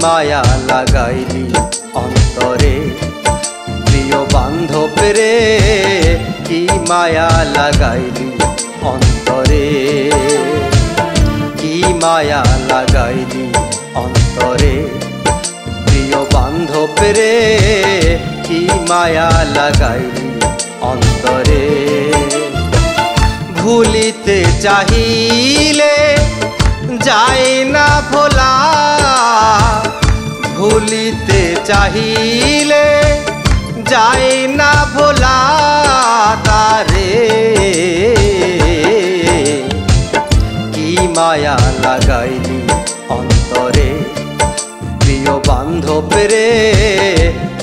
माया लागाइली अंतरे प्रिय बांधव रे की माया लागाइली अंतरे की माया लागाइली अंतरे प्रिय बांधव रे की माया लागाइली अंतरे भूलिते चाहिले जाए ना भोला भूलिते चाहिले जाए ना भोला तारे की माया लागाइली अंतरे प्रिय बांधव रे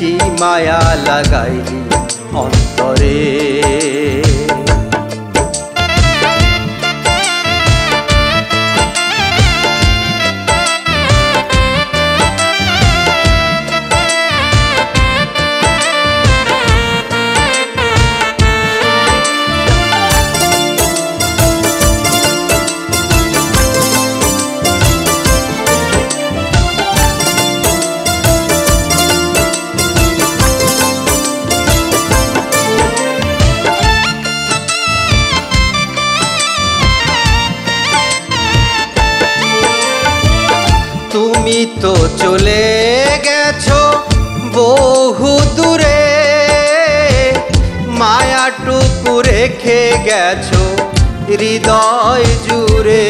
की माया लागाइली अंतरे তুমি তো চলে গেছো বহু দূরে মায়াটুকু রেখে গেছো হৃদয় জুড়ে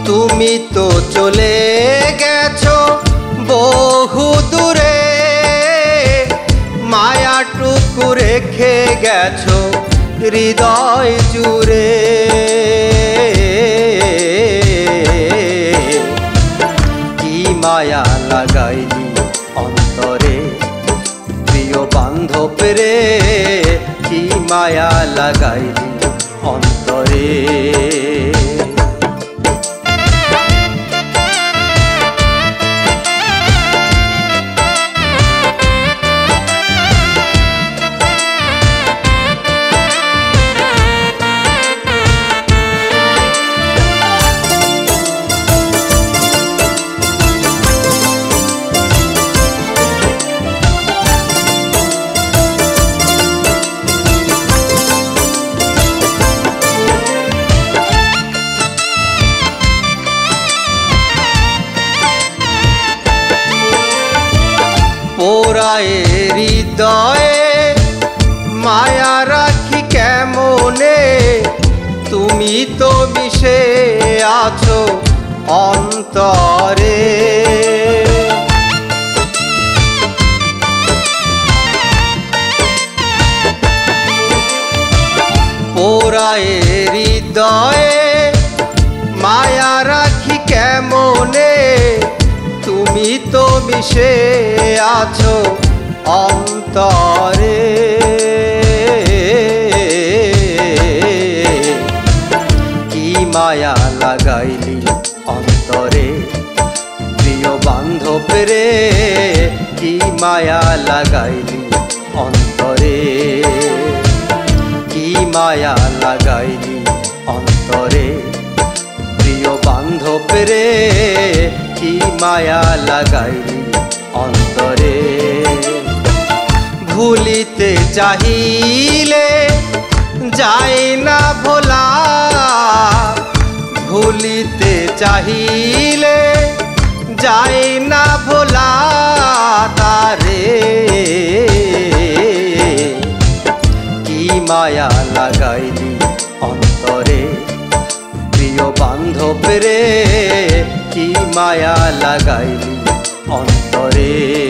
তুমি তো চলে গেছো বহু দূরে मायाटुकु रेखे गेछो हृदय जुड़े की माया लागाइली अंतरे प्रिय बांधव रे की माया लागाइली अंतरे পোড়ায়ে হৃদয়ে মায়া রাখি কেমনে তুমি তো মিশে আছো অন্তরে পোড়ায়ে হৃদয়ে মায়া রাখি কেমনে তুমি তো মিশে আছো অন্তরে কি মায়া লাগাইলি অন্তরে প্রিয় বান্ধব রে কি মায়া লাগাইলি অন্তরে কি মায়া লাগাইলি অন্তরে প্রিয় বান্ধব রে की माया लागाइली अंतरे भूलिते चाहिले जाए ना भोला भूलिते चाहिले जाए ना भोला तारे की माया लागाइली अंतरे प्रिय बांधव रे की माया लागाइली अंतरे।